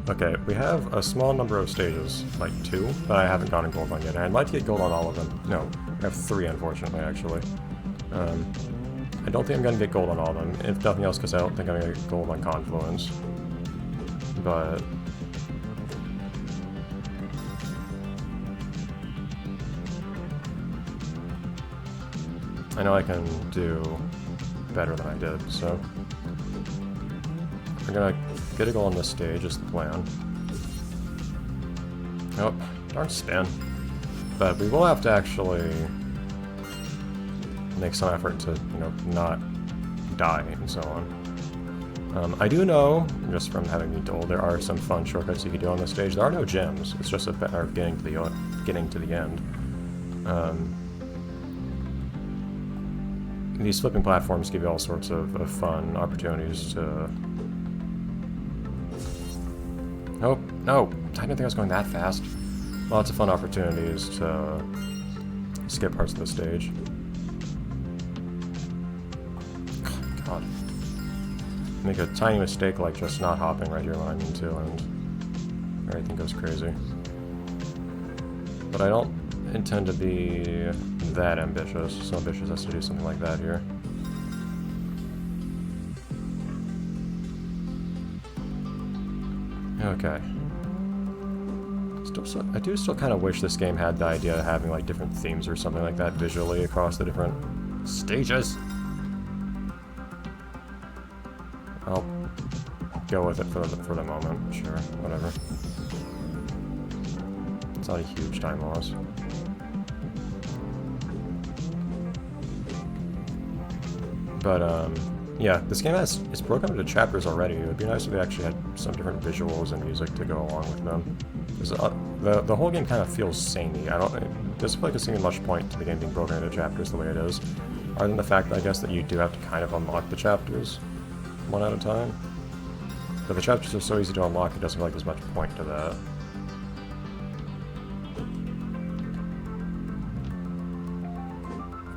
Okay, we have a small number of stages, like 2, that I haven't gotten gold on yet. And I'd like to get gold on all of them. No, I have 3, unfortunately, actually. I don't think I'm going to get gold on all of them, if nothing else because I don't think I'm going to get gold on Confluence. But... I know I can do better than I did, so... We're gonna get a goal on this stage, is the plan. Oh, darn spin. But we will have to actually make some effort to, you know, not die and so on. I do know, just from having been told, there are some fun shortcuts you can do on this stage. There are no gems, it's just a matter of getting to the end. These flipping platforms give you all sorts of fun opportunities to... Oh, no! I didn't think I was going that fast. Lots of fun opportunities to skip parts of the stage. God. Make a tiny mistake like just not hopping right here when I mean to, and everything goes crazy. But I don't intend to be that ambitious. So ambitious as to do something like that here. Okay. I do still kind of wish this game had the idea of having like different themes or something like that visually across the different stages. I'll go with it for the moment. Sure, whatever. It's not a huge time loss. But yeah, this game it's broken into chapters already. It would be nice if they actually had some different visuals and music to go along with them. The whole game kind of feels samey. It doesn't feel like there's much point to the game being broken into chapters the way it is, other than the fact that I guess that you do have to kind of unlock the chapters one at a time. But the chapters are so easy to unlock, it doesn't feel like there's much point to that.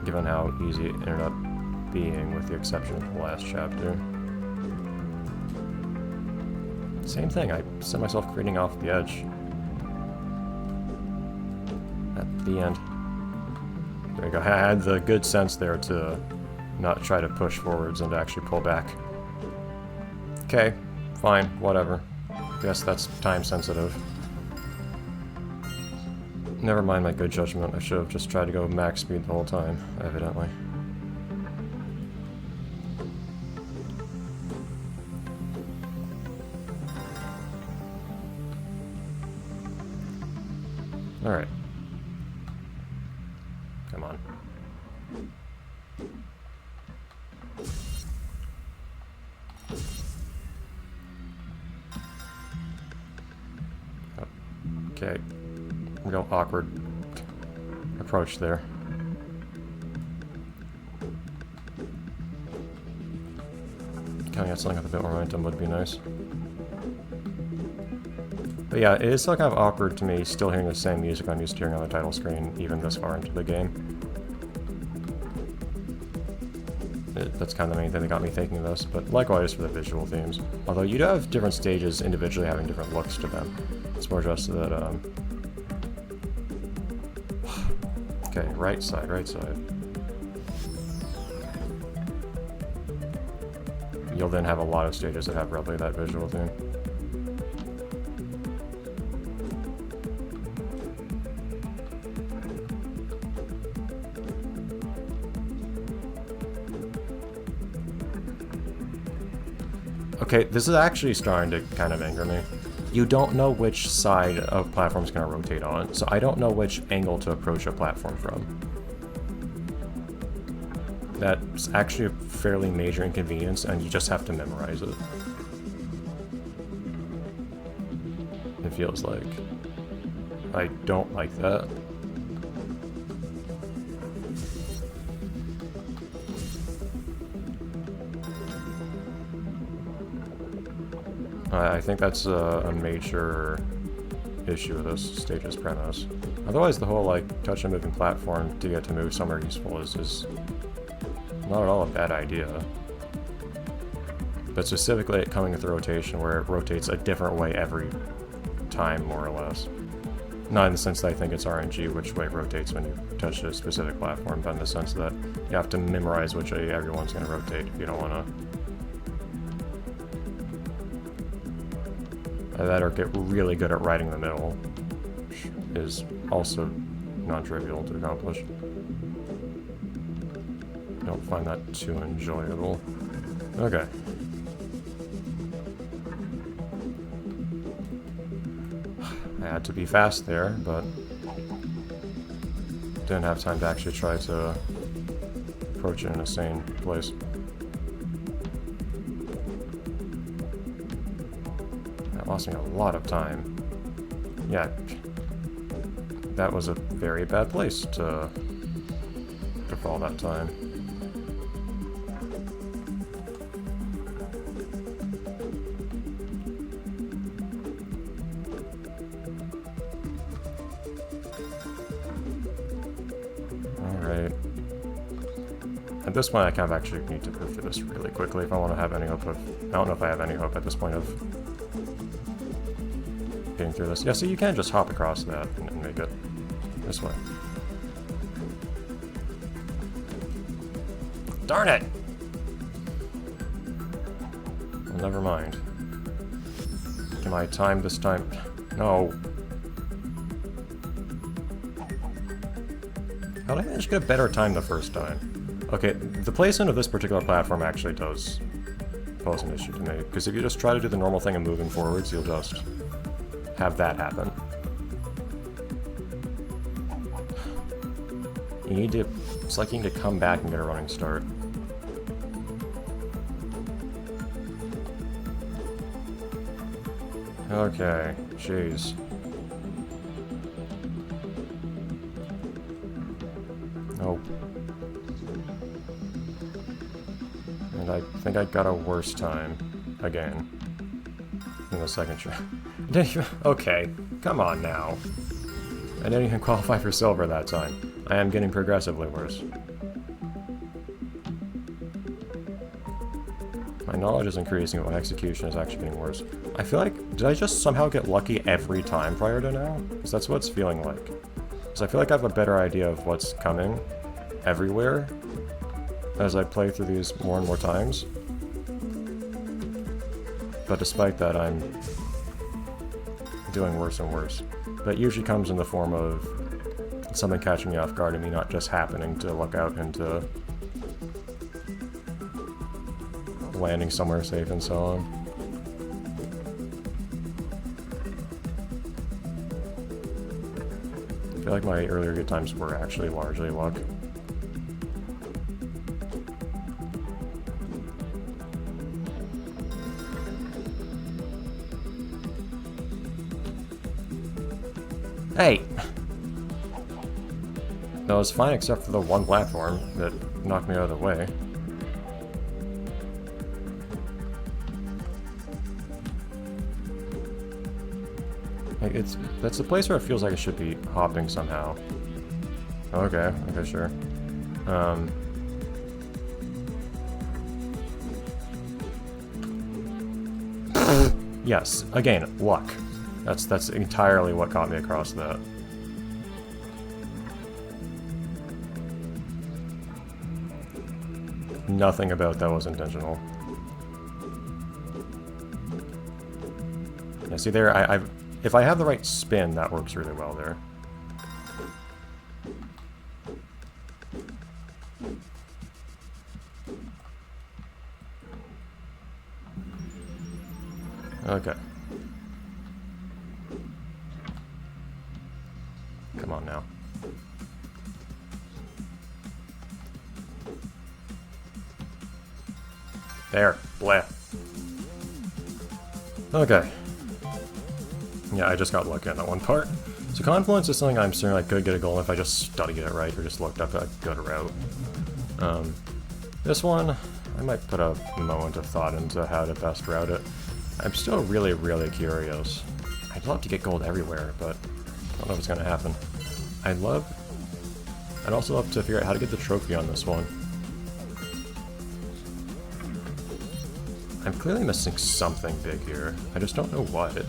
Given how easy it ended up being, with the exception of the last chapter. Same thing, I set myself creating off the edge. At the end. There we go. I had the good sense there to not try to push forwards and to actually pull back. Okay, fine, whatever. Guess that's time sensitive. Never mind my good judgment. I should have just tried to go max speed the whole time, evidently. Alright. Come on. Okay. Real awkward approach there. Coming at something with a bit more momentum would be nice. But yeah, it is still kind of awkward to me still hearing the same music I'm used to hearing on the title screen even this far into the game. That's kind of the main thing that got me thinking of this, but likewise for the visual themes. Although you do have different stages individually having different looks to them. It's more just that, okay, right side, right side. You'll then have a lot of stages that have roughly that visual theme. Okay, this is actually starting to kind of anger me. You don't know which side of platform is going to rotate on, so I don't know which angle to approach a platform from. That's actually a fairly major inconvenience, and you just have to memorize it. It feels like. I don't like that. I think that's a major issue with this stage's premise. Otherwise, the whole, like, touch and moving platform to get to move somewhere useful is not at all a bad idea. but specifically at coming with the rotation, where it rotates a different way every time, more or less. Not in the sense that I think it's RNG which way it rotates when you touch a specific platform, but in the sense that you have to memorize which way everyone's going to rotate if you don't want to. That or get really good at riding the middle, which is also non-trivial to accomplish. I don't find that too enjoyable. Okay. I had to be fast there, but didn't have time to actually try to approach it in a sane place. That lost me a lot of time. Yeah, that was a very bad place to fall that time. At this point, I kind of actually need to go through this really quickly if I want to have any hope of... I don't know if I have any hope at this point of getting through this. Yeah, see, you can just hop across that and make it this way. Darn it! Well, never mind. Can I time this time? No. How did I manage to get a better time the first time? Okay, the placement of this particular platform actually does pose an issue to me, because if you just try to do the normal thing of moving forwards, you'll just have that happen. You need to... It's like you need to come back and get a running start. Okay, jeez. Oh. And I think I got a worse time. Again. In the second try. Okay, come on now. I didn't even qualify for silver that time. I am getting progressively worse. My knowledge is increasing, but my execution is actually getting worse. I feel like... Did I just somehow get lucky every time prior to now? Because that's what it's feeling like. Because I feel like I have a better idea of what's coming everywhere as I play through these more and more times. But despite that, I'm doing worse and worse. But it usually comes in the form of something catching me off guard and me not just happening to look out into landing somewhere safe and so on. I feel like my earlier good times were actually largely luck. Hey! That was fine except for the one platform that knocked me out of the way. Like that's the place where it feels like it should be hopping somehow. Okay, sure. Yes, again, luck. That's entirely what got me across that. Nothing about that was intentional. Yeah, see there, if I have the right spin, that works really well there. Okay. Come on now. There. Bleh. Okay. Yeah, I just got lucky on that one part. So Confluence is something I'm certain I could get a goal if I just studied it right or just looked up a good route. This one, I might put a moment of thought into how to best route it. I'm still really, really curious. I'd love to get gold everywhere, but I don't know if it's going to happen. I'd also love to figure out how to get the trophy on this one. I'm clearly missing something big here. I just don't know what. It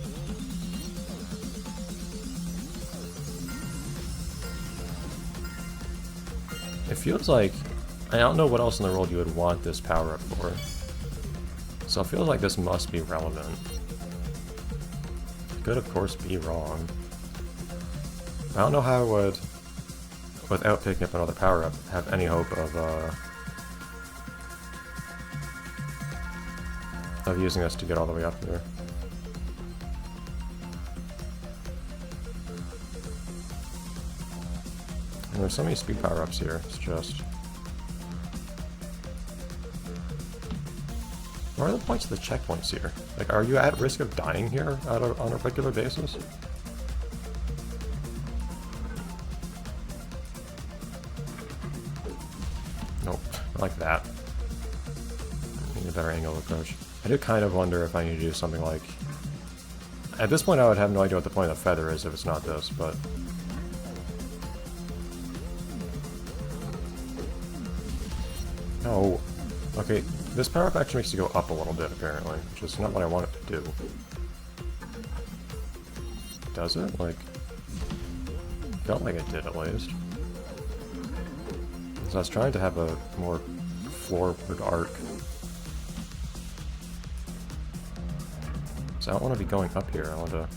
feels like... I don't know what else in the world you would want this power-up for. So it feels like this must be relevant. It could, of course, be wrong. I don't know how I would, without picking up another power-up, have any hope of using this to get all the way up there. And there's so many speed power-ups here, it's just... What are the points of the checkpoints here? Like, are you at risk of dying here on a regular basis? Nope, not like that. Need a better angle approach. I do kind of wonder if I need to do something like... At this point I would have no idea what the point of the feather is if it's not this, but... Oh, okay, this power-up actually makes you go up a little bit, apparently, which is not what I want it to do. Does it? Like, felt like it did, at least. So I was trying to have a more floorward arc. So I don't want to be going up here, I want to...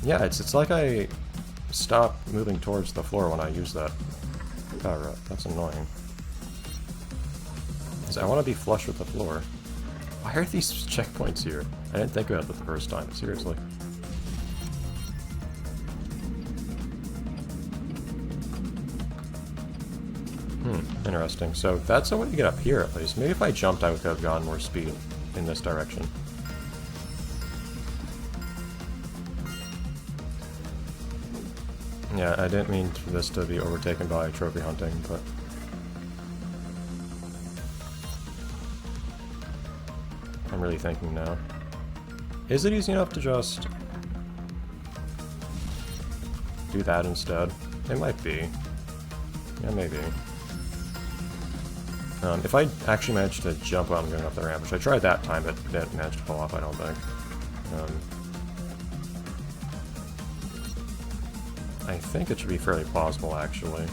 Yeah, it's like I stop moving towards the floor when I use that power-up. That's annoying. I want to be flush with the floor. Why are these checkpoints here? I didn't think about it the first time, seriously. Interesting. So that's a way to get up here at least. Maybe if I jumped I would have gotten more speed in this direction. Yeah, I didn't mean for this to be overtaken by trophy hunting, but... I'm really thinking now. Is it easy enough to just do that instead? It might be. Yeah, maybe. If I actually managed to jump while I'm going up the ramp, which I tried that time, but didn't manage to pull off, I don't think. I think it should be fairly plausible, actually. I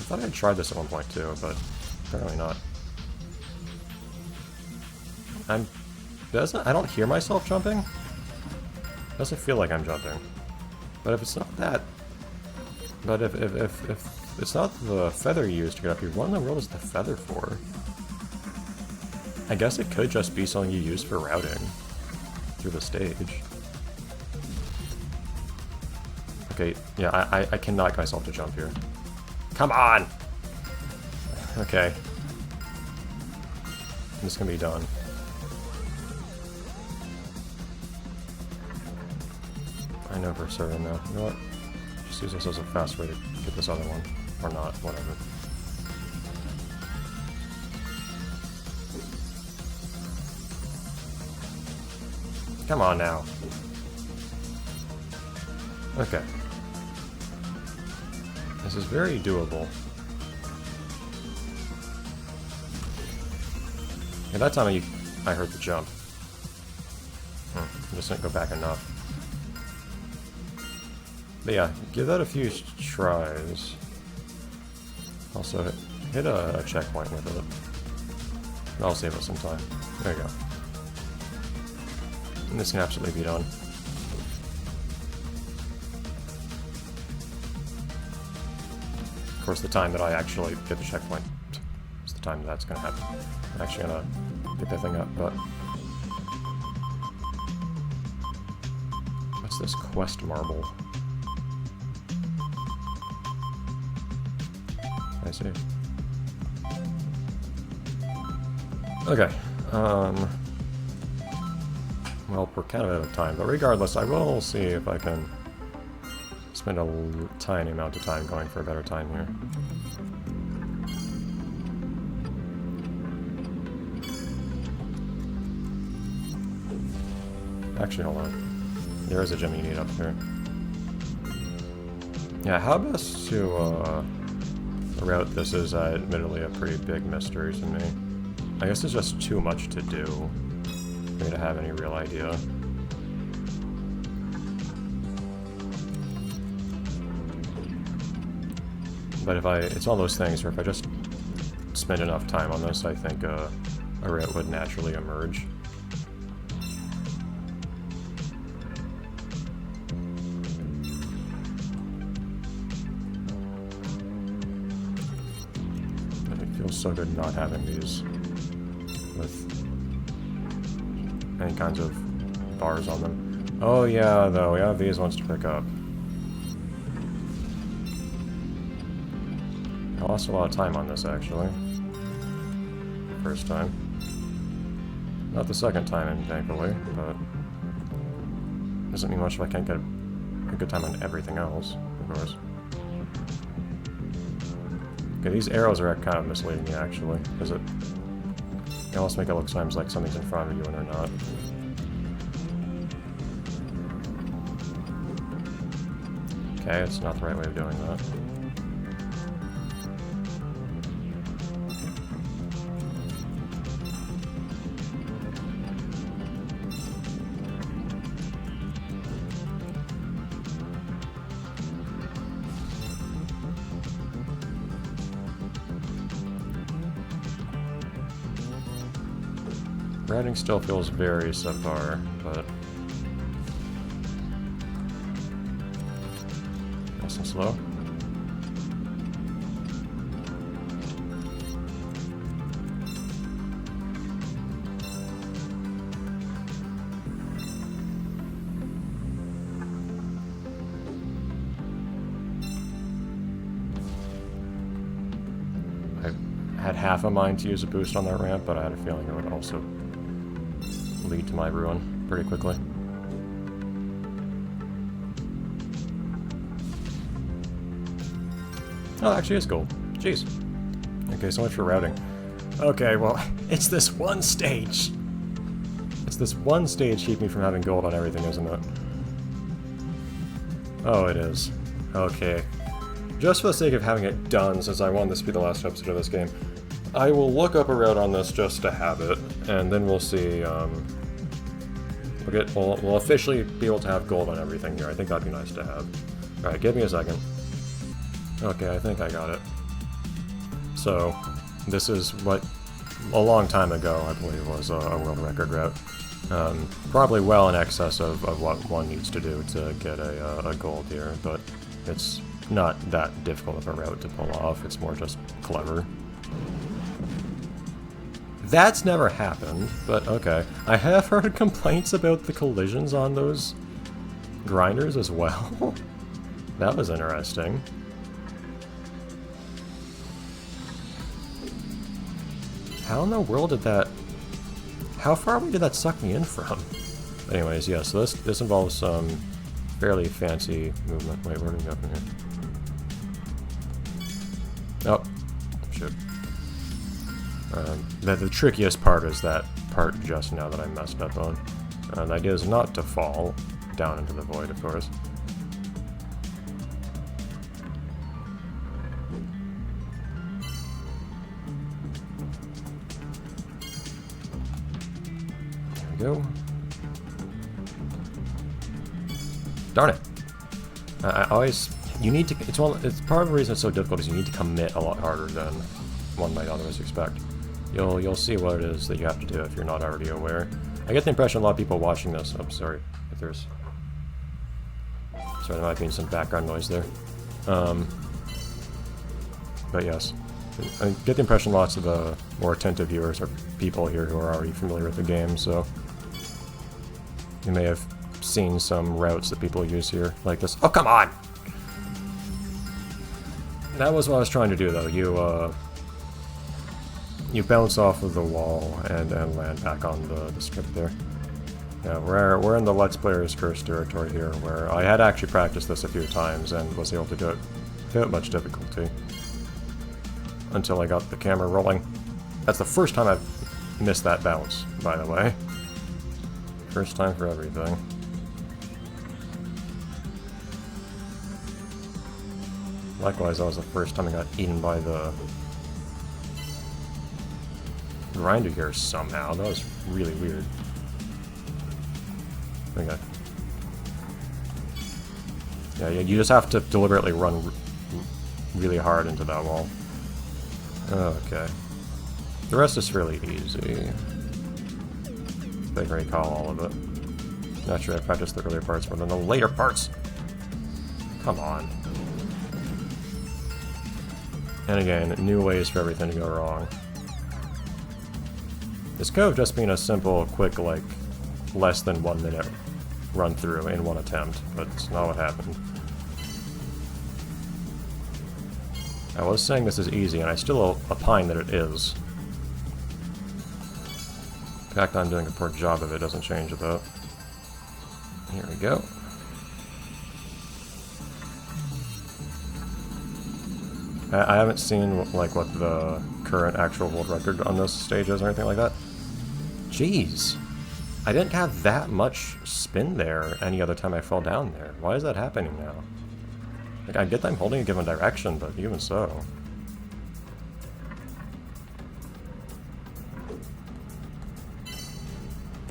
thought I had tried this at one point too, but apparently not. I don't hear myself jumping. Doesn't feel like I'm jumping. But if it's not that... But if it's not the feather you use to get up here, what in the world is the feather for? I guess it could just be something you use for routing through the stage. Okay, yeah, I can knock myself to jump here. Come on! Okay. This can be done. I know for certain now. You know what? Just use this as a fast way to get this other one. Or not, whatever. Come on now. Okay. This is very doable. And that time I heard the jump. I just didn't go back enough. But yeah, give that a few tries. Also, hit a checkpoint with it. That'll save us some time. There you go. And this can absolutely be done. Of course, the time that I actually get the checkpoint is the time that's gonna happen. I'm actually gonna pick that thing up, but... What's this quest marble? I see. Okay, well, we're kind of out of time, but regardless, I will see if I can spend a tiny amount of time going for a better time here. Actually, hold on. There is a gem you need up here. Yeah, how best to, route this is admittedly a pretty big mystery to me. I guess there's just too much to do for me to have any real idea. But if it's one of those things where if I just spend enough time on this, I think a route would naturally emerge. So good not having these with any kinds of bars on them. Oh yeah, though, we have these ones to pick up. I lost a lot of time on this, actually. First time. Not the second time, thankfully, but doesn't mean much if I can't get a good time on everything else, of course. Okay, these arrows are kind of misleading me, actually, because they almost make it look sometimes like something's in front of you when they're not. Okay, it's not the right way of doing that. Routing still feels very subpar, but nice and slow. I had half a mind to use a boost on that ramp, but I had a feeling it would also lead to my ruin pretty quickly. Oh, actually it's gold. Jeez. Okay, so much for routing. Okay, well, it's this one stage. It's this one stage keeping me from having gold on everything, isn't it? Oh, it is. Okay. Just for the sake of having it done, since I want this to be the last episode of this game, I will look up a route on this just to have it, and then we'll see, we'll officially be able to have gold on everything here. I think that'd be nice to have. Alright, give me a second. Okay, I think I got it. So, this is what a long time ago, I believe, was a world record route. Probably well in excess of what one needs to do to get a gold here, but it's not that difficult of a route to pull off. It's more just clever. That's never happened, but okay. I have heard complaints about the collisions on those grinders as well. That was interesting. How in the world did that... How far away did that suck me in from? Anyways, yeah, so this involves some fairly fancy movement. Wait, where do we go from here? Oh, shit. The trickiest part is that part just now that I messed up on. The idea is not to fall down into the void, of course. There we go. Darn it! I always... You need to... It's part of the reason it's so difficult is you need to commit a lot harder than one might otherwise expect. You'll see what it is that you have to do if you're not already aware. I get the impression a lot of people watching this... Oh, sorry. If there's... Sorry, there might be some background noise there. But yes. I get the impression lots of the more attentive viewers are people here who are already familiar with the game, so... You may have seen some routes that people use here, like this. Oh, come on! That was what I was trying to do, though. You bounce off of the wall and land back on the strip there. Yeah, we're in the Let's Player's Curse territory here, where I had actually practiced this a few times and was able to do it without much difficulty. Until I got the camera rolling. That's the first time I've missed that bounce, by the way. First time for everything. Likewise, that was the first time I got eaten by the grinder here somehow. That was really weird. Okay. Yeah, you just have to deliberately run really hard into that wall. Okay. The rest is fairly easy. I can recall all of it. Not sure I practiced the earlier parts more than the later parts. Come on. And again, new ways for everything to go wrong. This could have just been a simple, quick, like, less than 1 minute run through in one attempt, but it's not what happened. I was saying this is easy, and I still opine that it is. The fact I'm doing a poor job of it doesn't change it, though. Here we go. I haven't seen, like, what the current actual world record on this stage is or anything like that. Jeez. I didn't have that much spin there any other time I fell down there. Why is that happening now? Like, I get that I'm holding a given direction, but even so.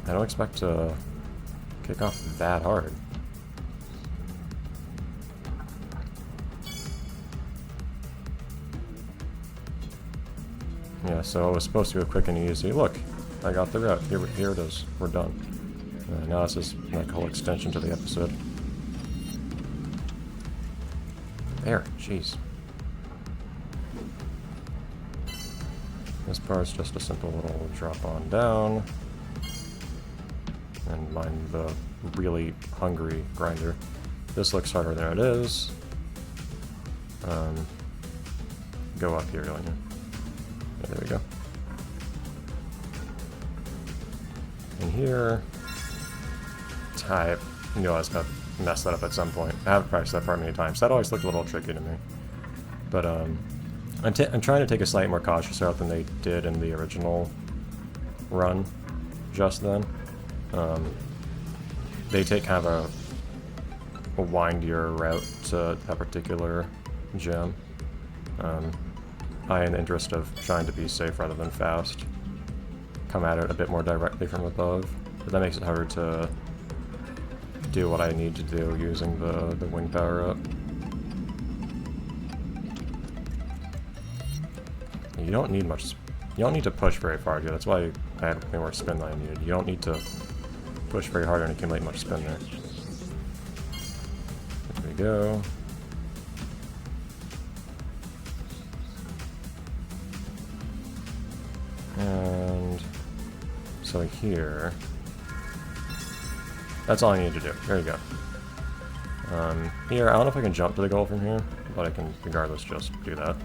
I don't expect to kick off that hard. Yeah, so it was supposed to go quick and easy. Look, I got the route. Here it is. We're done. Now this is like a whole extension to the episode. There, jeez. This part's just a simple little drop on down. And mind the really hungry grinder. This looks harder than it is. Go up here, don't you? Yeah, there we go. And here, type. You know I was gonna mess that up at some point. I haven't practiced that part many times. That always looked a little tricky to me. But I'm trying to take a slightly more cautious route than they did in the original run just then. They take kind of a windier route to that particular gem. I, in the interest of trying to be safe rather than fast, come at it a bit more directly from above. But that makes it harder to do what I need to do using the wing power up. You don't need much. You don't need to push very far, dude. That's why I had way more spin than I needed. You don't need to push very hard and accumulate much spin there. There we go. And so here, that's all I need to do. There you go. Here, I don't know if I can jump to the goal from here, but I can regardless just do that.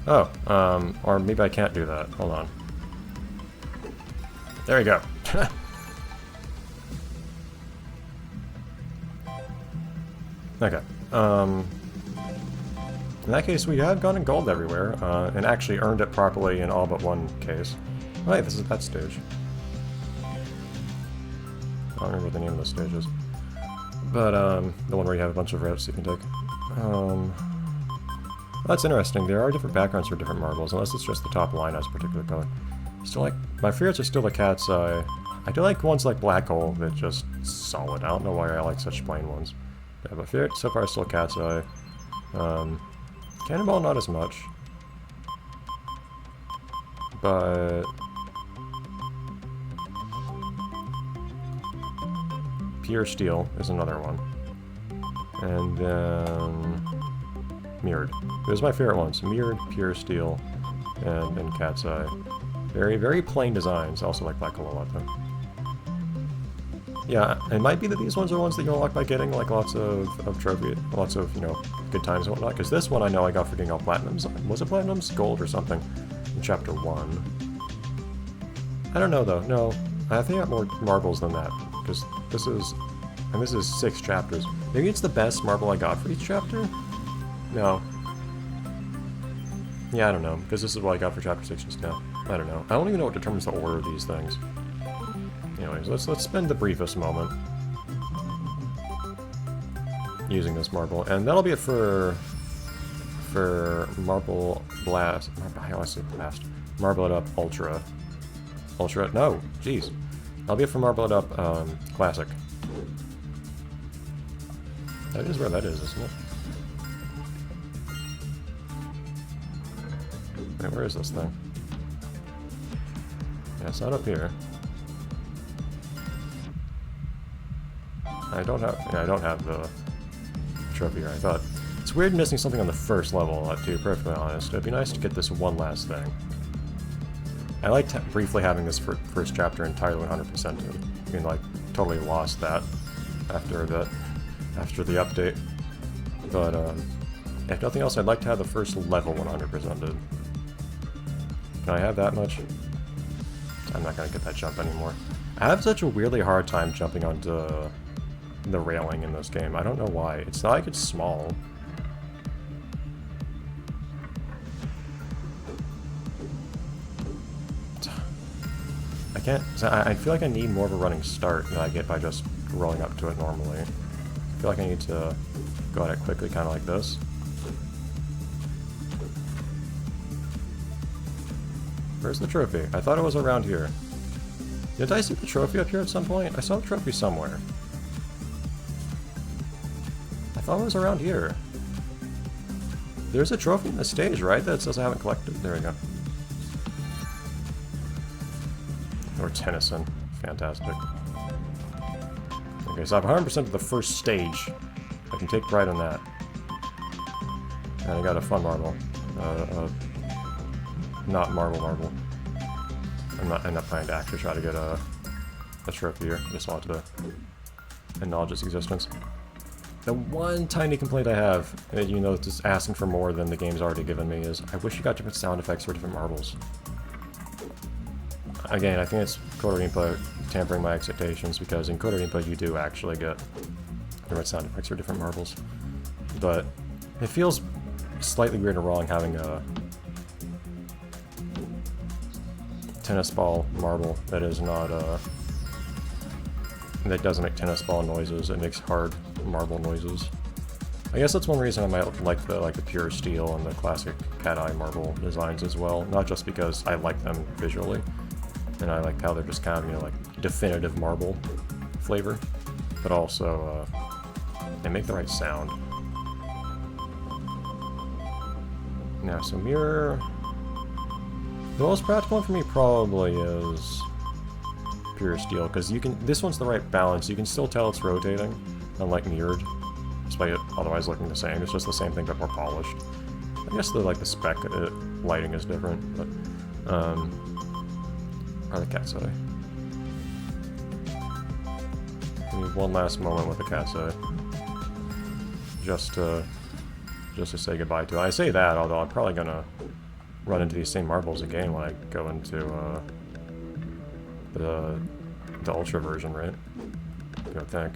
Oh, or maybe I can't do that. Hold on. There you go. Okay. In that case, we have gotten gold everywhere, and actually earned it properly in all but one case. Oh, wait, this is that stage. I don't remember what the name of the stage is. But, the one where you have a bunch of routes you can take. That's interesting. There are different backgrounds for different marbles, unless it's just the top line has a particular color. Still like, my favorites are still the cat's eye. I do like ones like Black Hole that just solid. I don't know why I like such plain ones. Yeah, but favorite so far is still cat's eye. Cannonball not as much. But Pure Steel is another one. And then Mirrored. Those are my favorite ones. Mirrored, Pure Steel, and Cat's Eye. Very, very plain designs. I also like Black Hole a lot, though. Yeah, it might be that these ones are ones that you unlock by getting, like, lots of trophy, lots of, you know, good times and whatnot. Because this one I know I got for getting all platinums. Was it platinums? Gold or something in Chapter 1. I don't know, though. No, I think I got more marbles than that. Because this is 6 chapters. Maybe it's the best marble I got for each chapter? No. Yeah, I don't know, because this is what I got for Chapter 6 just now. I don't know. I don't even know what determines the order of these things. Anyways, let's spend the briefest moment. using this marble. And that'll be it for Marble Blast. I always say Blast. Marble It Up Ultra. Ultra? No, jeez. That'll be it for Marble It Up Classic. That is where that is, isn't it? Wait, where is this thing? Yeah, it's not up here. I don't have the trophy here. I thought it's weird missing something on the first level, to be perfectly honest. It'd be nice to get this one last thing. I liked briefly having this first chapter entirely 100%. I mean, like, totally lost that after the update. But if nothing else, I'd like to have the first level 100%ed. Can I have that much? I'm not gonna get that jump anymore. I have such a weirdly hard time jumping onto the railing in this game. I don't know why. It's not like it's small. I can't... I feel like I need more of a running start than I get by just rolling up to it normally. I feel like I need to go at it quickly, kind of like this. Where's the trophy? I thought it was around here. Did I see the trophy up here at some point? I saw the trophy somewhere. I thought it was around here. There's a trophy in the stage, right? That says I haven't collected. There we go. Or Tennyson. Fantastic. Okay, so I have 100% of the first stage. I can take pride in that. And I got a fun marble. Not marble. I'm not planning to actually try to get a trophy here. I just wanted to acknowledge its existence. The one tiny complaint I have, you know, just asking for more than the game's already given me, is I wish you got different sound effects for different marbles. Again, I think it's Kotorimpa tampering my expectations, because in Kotorimpa you do actually get different sound effects for different marbles. But it feels slightly weird and wrong having a tennis ball marble that is not that doesn't make tennis ball noises. It makes hard marble noises. I guess that's one reason I might like the pure steel and the classic cat eye marble designs as well. Not just because I like them visually, and I like how they're just kind of, you know, like definitive marble flavor, but also they make the right sound. Now, so mirror. The most practical one for me probably is pure steel, because you can. This one's the right balance. You can still tell it's rotating, unlike mirrored, despite it otherwise looking the same. It's just the same thing but more polished. I guess the spec lighting is different, but or the cat's eye. I need one last moment with the cat's eye, just to say goodbye to it. I say that, although I'm probably gonna run into these same marbles again when I go into the Ultra version, right? I don't think.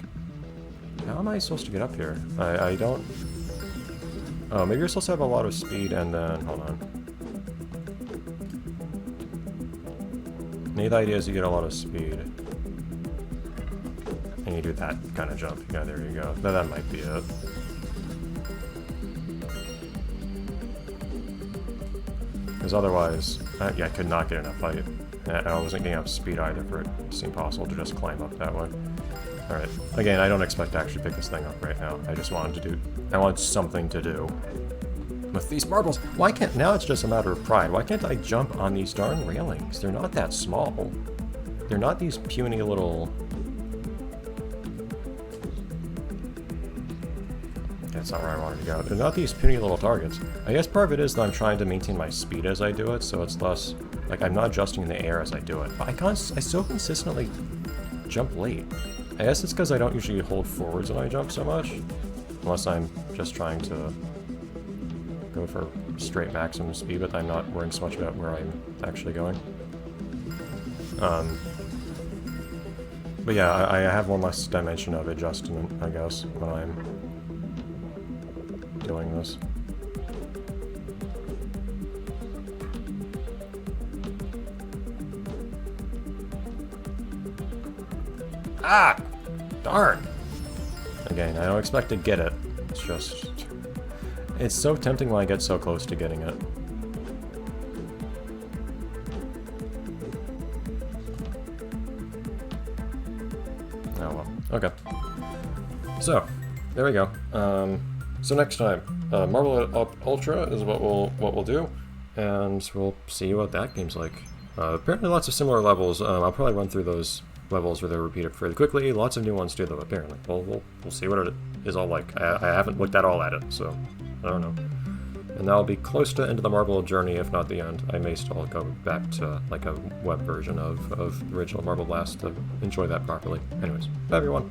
How am I supposed to get up here? I don't... Oh, maybe you're supposed to have a lot of speed and then... Hold on. Maybe the idea is you get a lot of speed. And you do that kind of jump. Yeah, there you go. That might be it. Because otherwise, yeah, I could not get in a fight. I wasn't getting enough speed either for it to seem possible to just climb up that way. Alright, again, I don't expect to actually pick this thing up right now. I just wanted to do... I wanted something to do with these marbles. Why can't... Now it's just a matter of pride. Why can't I jump on these darn railings? They're not that small. They're not these puny little... That's not where I wanted to go. They're not these puny little targets. I guess part of it is that I'm trying to maintain my speed as I do it, so it's less... Like, I'm not adjusting in the air as I do it. But I so consistently jump late. I guess it's because I don't usually hold forwards when I jump so much. Unless I'm just trying to go for straight maximum speed, but I'm not worrying so much about where I'm actually going. But yeah, I have one less dimension of adjustment, I guess, when I'm doing this. Ah! Darn! Again, I don't expect to get it. It's just... It's so tempting when I get so close to getting it. Oh well. Okay. So, there we go. So next time, Marble Ultra is what we'll do, and we'll see what that game's like. Apparently lots of similar levels. I'll probably run through those levels where they're repeated fairly quickly. Lots of new ones too, though, apparently. We'll see what it is all like. I haven't looked at all at it, so I don't know. And that'll be close to end of the Marble journey, if not the end. I may still go back to like a web version of original Marble Blast to enjoy that properly. Anyways, bye everyone.